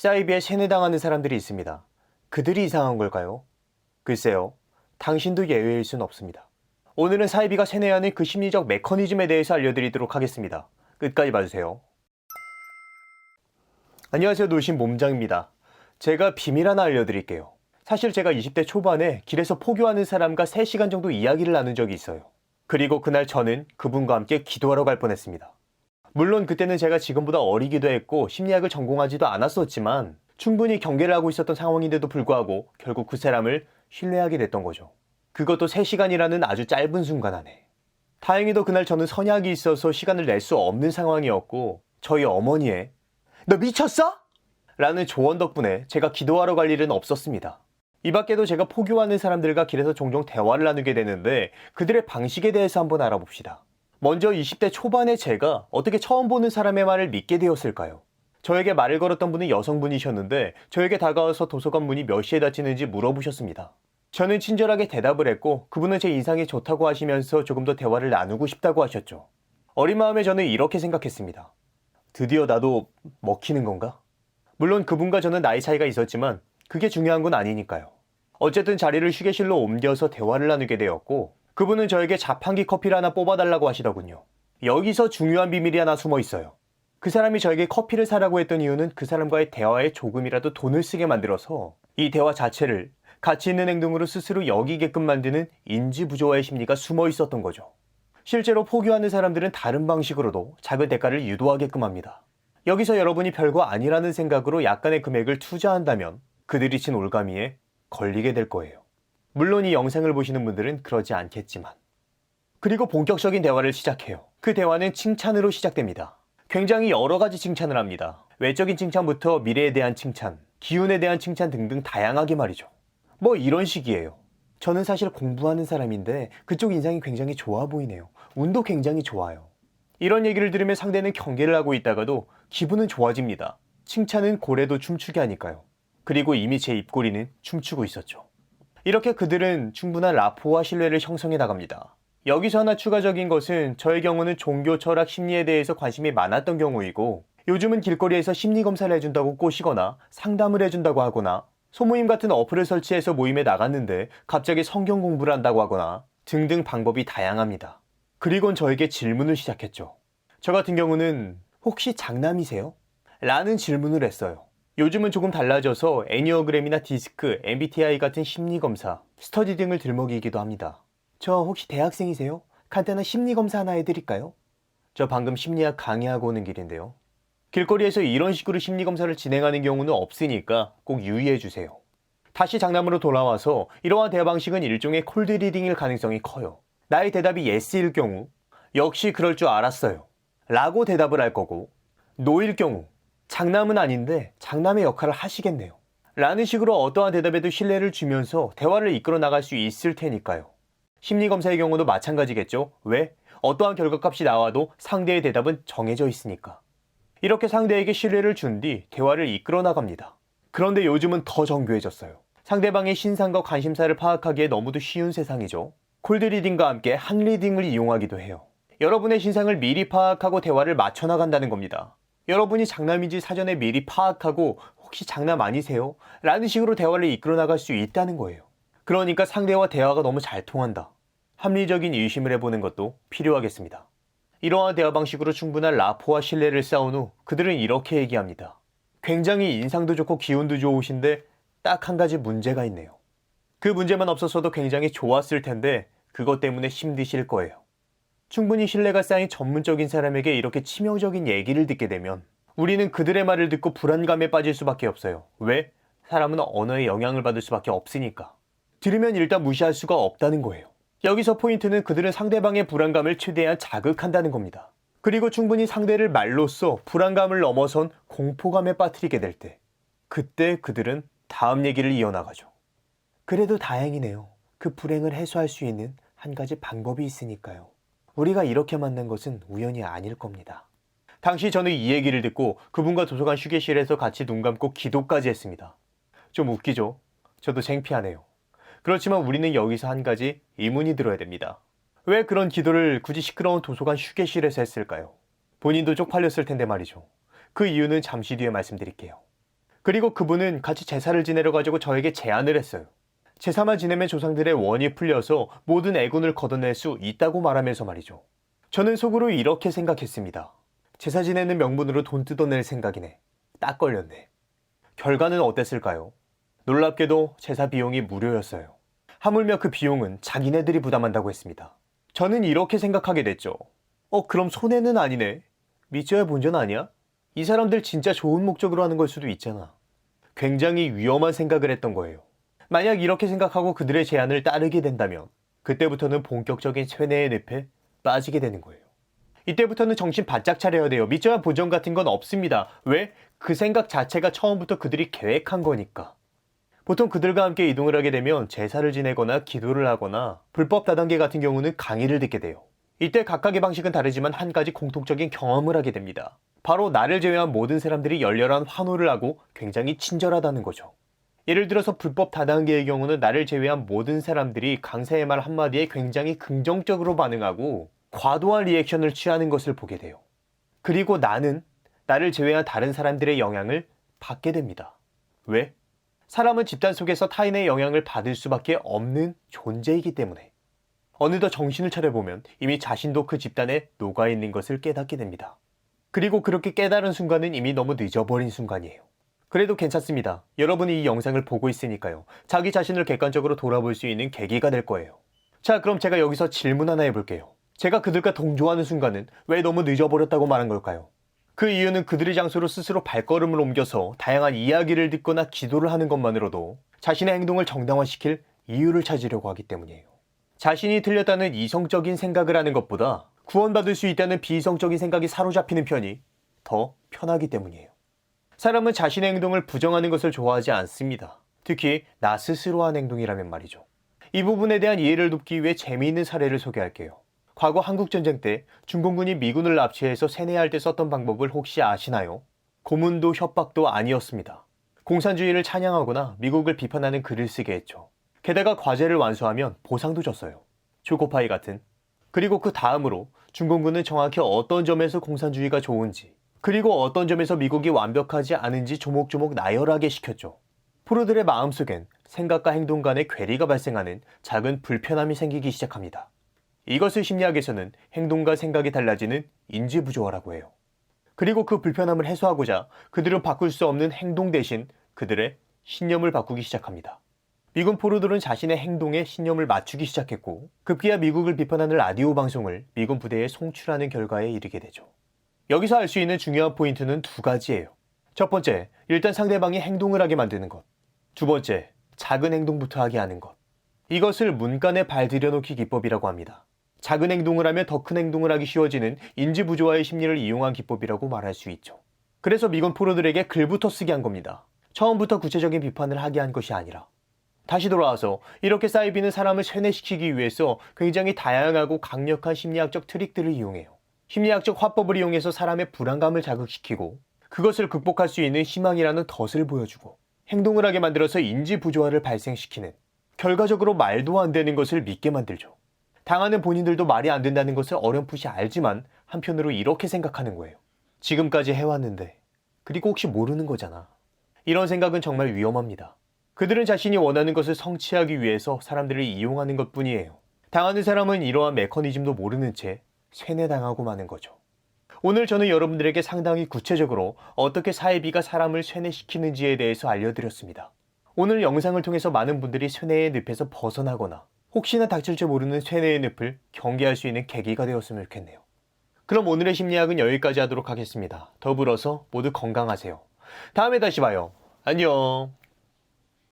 사이비에 세뇌당하는 사람들이 있습니다. 그들이 이상한 걸까요? 글쎄요. 당신도 예외일 순 없습니다. 오늘은 사이비가 세뇌하는 그 심리적 메커니즘에 대해서 알려드리도록 하겠습니다. 끝까지 봐주세요. 안녕하세요. 노신 몸장입니다. 제가 비밀 하나 알려드릴게요. 사실 제가 20대 초반에 길에서 포교하는 사람과 3시간 정도 이야기를 나눈 적이 있어요. 그리고 그날 저는 그분과 함께 기도하러 갈 뻔했습니다. 물론 그때는 제가 지금보다 어리기도 했고 심리학을 전공하지도 않았었지만 충분히 경계를 하고 있었던 상황인데도 불구하고 결국 그 사람을 신뢰하게 됐던 거죠. 그것도 3시간이라는 아주 짧은 순간 안에. 다행히도 그날 저는 선약이 있어서 시간을 낼 수 없는 상황이었고 저희 어머니의 "너 미쳤어?" 라는 조언 덕분에 제가 기도하러 갈 일은 없었습니다. 이 밖에도 제가 포교하는 사람들과 길에서 종종 대화를 나누게 되는데 그들의 방식에 대해서 한번 알아봅시다. 먼저 20대 초반의 제가 어떻게 처음 보는 사람의 말을 믿게 되었을까요? 저에게 말을 걸었던 분은 여성분이셨는데 저에게 다가와서 도서관 문이 몇 시에 닫히는지 물어보셨습니다. 저는 친절하게 대답을 했고 그분은 제 인상이 좋다고 하시면서 조금 더 대화를 나누고 싶다고 하셨죠. 어린 마음에 저는 이렇게 생각했습니다. 드디어 나도 먹히는 건가? 물론 그분과 저는 나이 차이가 있었지만 그게 중요한 건 아니니까요. 어쨌든 자리를 휴게실로 옮겨서 대화를 나누게 되었고 그분은 저에게 자판기 커피를 하나 뽑아달라고 하시더군요. 여기서 중요한 비밀이 하나 숨어 있어요. 그 사람이 저에게 커피를 사라고 했던 이유는 그 사람과의 대화에 조금이라도 돈을 쓰게 만들어서 이 대화 자체를 가치 있는 행동으로 스스로 여기게끔 만드는 인지부조화의 심리가 숨어 있었던 거죠. 실제로 포교하는 사람들은 다른 방식으로도 작은 대가를 유도하게끔 합니다. 여기서 여러분이 별거 아니라는 생각으로 약간의 금액을 투자한다면 그들이 친 올가미에 걸리게 될 거예요. 물론 이 영상을 보시는 분들은 그러지 않겠지만. 그리고 본격적인 대화를 시작해요. 그 대화는 칭찬으로 시작됩니다. 굉장히 여러 가지 칭찬을 합니다. 외적인 칭찬부터 미래에 대한 칭찬, 기운에 대한 칭찬 등등 다양하게 말이죠. 뭐 이런 식이에요. 저는 사실 공부하는 사람인데 그쪽 인상이 굉장히 좋아 보이네요. 운도 굉장히 좋아요. 이런 얘기를 들으면 상대는 경계를 하고 있다가도 기분은 좋아집니다. 칭찬은 고래도 춤추게 하니까요. 그리고 이미 제 입꼬리는 춤추고 있었죠. 이렇게 그들은 충분한 라포와 신뢰를 형성해 나갑니다. 여기서 하나 추가적인 것은 저의 경우는 종교, 철학, 심리에 대해서 관심이 많았던 경우이고 요즘은 길거리에서 심리검사를 해준다고 꼬시거나 상담을 해준다고 하거나 소모임 같은 어플을 설치해서 모임에 나갔는데 갑자기 성경 공부를 한다고 하거나 등등 방법이 다양합니다. 그리곤 저에게 질문을 시작했죠. 저 같은 경우는 "혹시 장남이세요?" 라는 질문을 했어요. 요즘은 조금 달라져서 애니어그램이나 디스크, MBTI 같은 심리검사, 스터디 등을 들먹이기도 합니다. "저 혹시 대학생이세요? 간단한 심리검사 하나 해드릴까요?" 저 방금 심리학 강의하고 오는 길인데요. 길거리에서 이런 식으로 심리검사를 진행하는 경우는 없으니까 꼭 유의해주세요. 다시 장남으로 돌아와서 이러한 대화 방식은 일종의 콜드리딩일 가능성이 커요. 나의 대답이 yes일 경우 "역시 그럴 줄 알았어요" 라고 대답을 할 거고, no일 경우 "장남은 아닌데 장남의 역할을 하시겠네요" 라는 식으로 어떠한 대답에도 신뢰를 주면서 대화를 이끌어 나갈 수 있을 테니까요. 심리검사의 경우도 마찬가지겠죠. 왜? 어떠한 결과값이 나와도 상대의 대답은 정해져 있으니까. 이렇게 상대에게 신뢰를 준 뒤 대화를 이끌어 나갑니다. 그런데 요즘은 더 정교해졌어요. 상대방의 신상과 관심사를 파악하기에 너무도 쉬운 세상이죠. 콜드리딩과 함께 한리딩을 이용하기도 해요. 여러분의 신상을 미리 파악하고 대화를 맞춰나간다는 겁니다. 여러분이 장남인지 사전에 미리 파악하고 "혹시 장남 아니세요?" 라는 식으로 대화를 이끌어 나갈 수 있다는 거예요. 그러니까 상대와 대화가 너무 잘 통한다. 합리적인 의심을 해보는 것도 필요하겠습니다. 이러한 대화 방식으로 충분한 라포와 신뢰를 쌓은 후 그들은 이렇게 얘기합니다. 굉장히 인상도 좋고 기운도 좋으신데 딱 한 가지 문제가 있네요. 그 문제만 없었어도 굉장히 좋았을 텐데 그것 때문에 힘드실 거예요. 충분히 신뢰가 쌓인 전문적인 사람에게 이렇게 치명적인 얘기를 듣게 되면 우리는 그들의 말을 듣고 불안감에 빠질 수밖에 없어요. 왜? 사람은 언어에 영향을 받을 수밖에 없으니까. 들으면 일단 무시할 수가 없다는 거예요. 여기서 포인트는 그들은 상대방의 불안감을 최대한 자극한다는 겁니다. 그리고 충분히 상대를 말로써 불안감을 넘어선 공포감에 빠뜨리게 될 때, 그때 그들은 다음 얘기를 이어나가죠. "그래도 다행이네요. 그 불행을 해소할 수 있는 한 가지 방법이 있으니까요. 우리가 이렇게 만난 것은 우연이 아닐 겁니다." 당시 저는 이 얘기를 듣고 그분과 도서관 휴게실에서 같이 눈 감고 기도까지 했습니다. 좀 웃기죠? 저도 창피하네요. 그렇지만 우리는 여기서 한 가지 의문이 들어야 됩니다. 왜 그런 기도를 굳이 시끄러운 도서관 휴게실에서 했을까요? 본인도 쪽팔렸을 텐데 말이죠. 그 이유는 잠시 뒤에 말씀드릴게요. 그리고 그분은 같이 제사를 지내려 가지고 저에게 제안을 했어요. 제사만 지내면 조상들의 원이 풀려서 모든 애군을 걷어낼 수 있다고 말하면서 말이죠. 저는 속으로 이렇게 생각했습니다. 제사 지내는 명분으로 돈 뜯어낼 생각이네. 딱 걸렸네. 결과는 어땠을까요? 놀랍게도 제사 비용이 무료였어요. 하물며 그 비용은 자기네들이 부담한다고 했습니다. 저는 이렇게 생각하게 됐죠. 그럼 손해는 아니네. 믿져야 본전 아니야? 이 사람들 진짜 좋은 목적으로 하는 걸 수도 있잖아. 굉장히 위험한 생각을 했던 거예요. 만약 이렇게 생각하고 그들의 제안을 따르게 된다면 그때부터는 본격적인 쇠뇌의 늪에 빠지게 되는 거예요. 이때부터는 정신 바짝 차려야 돼요. 믿져야 본전 같은 건 없습니다. 왜? 그 생각 자체가 처음부터 그들이 계획한 거니까. 보통 그들과 함께 이동을 하게 되면 제사를 지내거나 기도를 하거나 불법 다단계 같은 경우는 강의를 듣게 돼요. 이때 각각의 방식은 다르지만 한 가지 공통적인 경험을 하게 됩니다. 바로 나를 제외한 모든 사람들이 열렬한 환호를 하고 굉장히 친절하다는 거죠. 예를 들어서 불법 다단계의 경우는 나를 제외한 모든 사람들이 강사의 말 한마디에 굉장히 긍정적으로 반응하고 과도한 리액션을 취하는 것을 보게 돼요. 그리고 나는 나를 제외한 다른 사람들의 영향을 받게 됩니다. 왜? 사람은 집단 속에서 타인의 영향을 받을 수밖에 없는 존재이기 때문에. 어느덧 정신을 차려보면 이미 자신도 그 집단에 녹아있는 것을 깨닫게 됩니다. 그리고 그렇게 깨달은 순간은 이미 너무 늦어버린 순간이에요. 그래도 괜찮습니다. 여러분이 이 영상을 보고 있으니까요. 자기 자신을 객관적으로 돌아볼 수 있는 계기가 될 거예요. 자, 그럼 제가 여기서 질문 하나 해볼게요. 제가 그들과 동조하는 순간은 왜 너무 늦어버렸다고 말한 걸까요? 그 이유는 그들의 장소로 스스로 발걸음을 옮겨서 다양한 이야기를 듣거나 기도를 하는 것만으로도 자신의 행동을 정당화시킬 이유를 찾으려고 하기 때문이에요. 자신이 틀렸다는 이성적인 생각을 하는 것보다 구원받을 수 있다는 비이성적인 생각이 사로잡히는 편이 더 편하기 때문이에요. 사람은 자신의 행동을 부정하는 것을 좋아하지 않습니다. 특히 나 스스로 한 행동이라면 말이죠. 이 부분에 대한 이해를 돕기 위해 재미있는 사례를 소개할게요. 과거 한국전쟁 때 중공군이 미군을 납치해서 세뇌할 때 썼던 방법을 혹시 아시나요? 고문도 협박도 아니었습니다. 공산주의를 찬양하거나 미국을 비판하는 글을 쓰게 했죠. 게다가 과제를 완수하면 보상도 줬어요. 초코파이 같은. 그리고 그 다음으로 중공군은 정확히 어떤 점에서 공산주의가 좋은지, 그리고 어떤 점에서 미국이 완벽하지 않은지 조목조목 나열하게 시켰죠. 프로들의 마음속엔 생각과 행동 간의 괴리가 발생하는 작은 불편함이 생기기 시작합니다. 이것을 심리학에서는 행동과 생각이 달라지는 인지부조화라고 해요. 그리고 그 불편함을 해소하고자 그들은 바꿀 수 없는 행동 대신 그들의 신념을 바꾸기 시작합니다. 미군 포로들은 자신의 행동에 신념을 맞추기 시작했고 급기야 미국을 비판하는 라디오 방송을 미군 부대에 송출하는 결과에 이르게 되죠. 여기서 알 수 있는 중요한 포인트는 두 가지예요. 첫 번째, 일단 상대방이 행동을 하게 만드는 것. 두 번째, 작은 행동부터 하게 하는 것. 이것을 문간에 발들여놓기 기법이라고 합니다. 작은 행동을 하면 더 큰 행동을 하기 쉬워지는 인지부조화의 심리를 이용한 기법이라고 말할 수 있죠. 그래서 미군 포로들에게 글부터 쓰게 한 겁니다. 처음부터 구체적인 비판을 하게 한 것이 아니라. 다시 돌아와서 이렇게 사이비는 사람을 세뇌시키기 위해서 굉장히 다양하고 강력한 심리학적 트릭들을 이용해요. 심리학적 화법을 이용해서 사람의 불안감을 자극시키고 그것을 극복할 수 있는 희망이라는 덫을 보여주고 행동을 하게 만들어서 인지부조화를 발생시키는, 결과적으로 말도 안 되는 것을 믿게 만들죠. 당하는 본인들도 말이 안 된다는 것을 어렴풋이 알지만 한편으로 이렇게 생각하는 거예요. 지금까지 해왔는데, 그리고 혹시 모르는 거잖아. 이런 생각은 정말 위험합니다. 그들은 자신이 원하는 것을 성취하기 위해서 사람들을 이용하는 것뿐이에요. 당하는 사람은 이러한 메커니즘도 모르는 채 세뇌당하고 마는 거죠. 오늘 저는 여러분들에게 상당히 구체적으로 어떻게 사이비가 사람을 세뇌시키는지에 대해서 알려드렸습니다. 오늘 영상을 통해서 많은 분들이 세뇌의 늪에서 벗어나거나 혹시나 닥칠지 모르는 세뇌의 늪을 경계할 수 있는 계기가 되었으면 좋겠네요. 그럼 오늘의 심리학은 여기까지 하도록 하겠습니다. 더불어서 모두 건강하세요. 다음에 다시 봐요. 안녕.